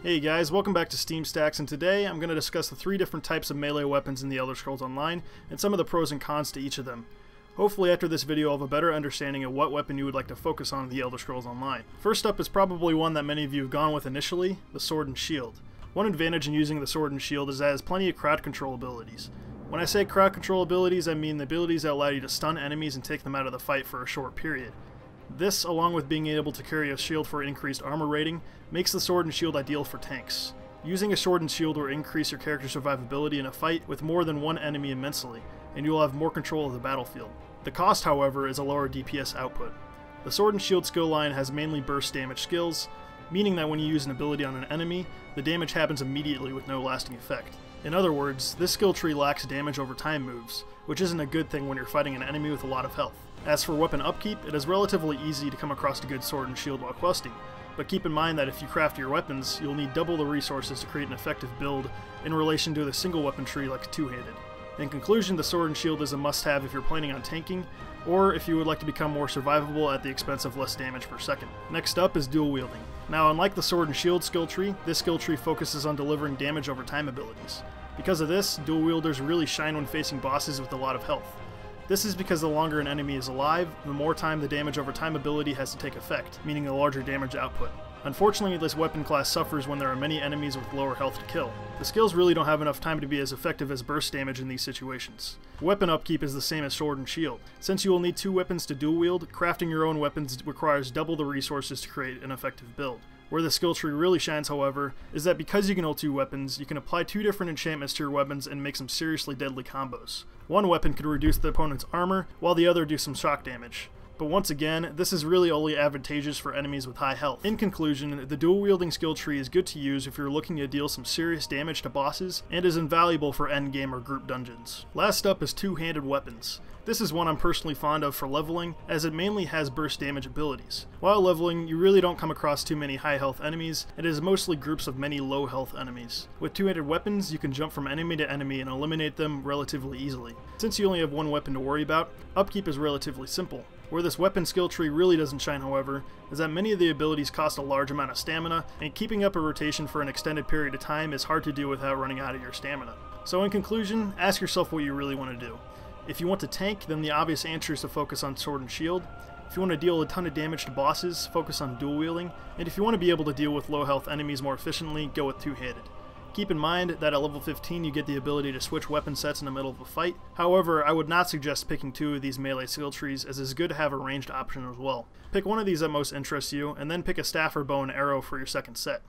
Hey guys, welcome back to SteamStax, and today I'm going to discuss the 3 different types of melee weapons in the Elder Scrolls Online, and some of the pros and cons to each of them. Hopefully after this video I'll have a better understanding of what weapon you would like to focus on in the Elder Scrolls Online. First up is probably one that many of you have gone with initially, the Sword and Shield. One advantage in using the Sword and Shield is that it has plenty of crowd control abilities. When I say crowd control abilities, I mean the abilities that allow you to stun enemies and take them out of the fight for a short period. This, along with being able to carry a shield for increased armor rating, makes the Sword and Shield ideal for tanks. Using a Sword and Shield will increase your character's survivability in a fight with more than one enemy immensely, and you will have more control of the battlefield. The cost, however, is a lower DPS output. The Sword and Shield skill line has mainly burst damage skills, meaning that when you use an ability on an enemy, the damage happens immediately with no lasting effect. In other words, this skill tree lacks damage over time moves, which isn't a good thing when you're fighting an enemy with a lot of health. As for weapon upkeep, it is relatively easy to come across a good sword and shield while questing, but keep in mind that if you craft your weapons, you'll need double the resources to create an effective build in relation to the single weapon tree like two-handed. In conclusion, the sword and shield is a must-have if you're planning on tanking, or if you would like to become more survivable at the expense of less damage per second. Next up is dual wielding. Now, unlike the sword and shield skill tree, this skill tree focuses on delivering damage over time abilities. Because of this, dual wielders really shine when facing bosses with a lot of health. This is because the longer an enemy is alive, the more time the damage over time ability has to take effect, meaning the larger damage output. Unfortunately, this weapon class suffers when there are many enemies with lower health to kill. The skills really don't have enough time to be as effective as burst damage in these situations. Weapon upkeep is the same as sword and shield. Since you will need 2 weapons to dual wield, crafting your own weapons requires double the resources to create an effective build. Where the skill tree really shines, however, is that because you can hold 2 weapons, you can apply 2 different enchantments to your weapons and make some seriously deadly combos. One weapon could reduce the opponent's armor, while the other do some shock damage. But once again, this is really only advantageous for enemies with high health. In conclusion, the dual wielding skill tree is good to use if you're looking to deal some serious damage to bosses, and is invaluable for endgame or group dungeons. Last up is two-handed weapons. This is one I'm personally fond of for leveling, as it mainly has burst damage abilities. While leveling, you really don't come across too many high health enemies, it is mostly groups of many low health enemies. With two-handed weapons, you can jump from enemy to enemy and eliminate them relatively easily. Since you only have one weapon to worry about, upkeep is relatively simple. Where this weapon skill tree really doesn't shine, however, is that many of the abilities cost a large amount of stamina, and keeping up a rotation for an extended period of time is hard to do without running out of your stamina. So in conclusion, ask yourself what you really want to do. If you want to tank, then the obvious answer is to focus on sword and shield. If you want to deal a ton of damage to bosses, focus on dual wielding, and if you want to be able to deal with low health enemies more efficiently, go with two-handed. Keep in mind that at level 15 you get the ability to switch weapon sets in the middle of a fight. However, I would not suggest picking 2 of these melee skill trees, as it's good to have a ranged option as well. Pick one of these that most interests you, and then pick a staff or bow and arrow for your second set.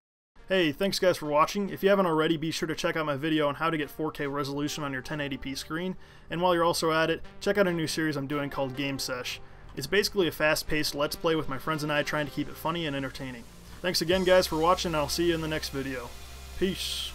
Hey, thanks guys for watching. If you haven't already, be sure to check out my video on how to get 4K resolution on your 1080p screen, and while you're also at it, check out a new series I'm doing called Game Sesh. It's basically a fast-paced let's play with my friends and I trying to keep it funny and entertaining. Thanks again guys for watching, and I'll see you in the next video. Peace.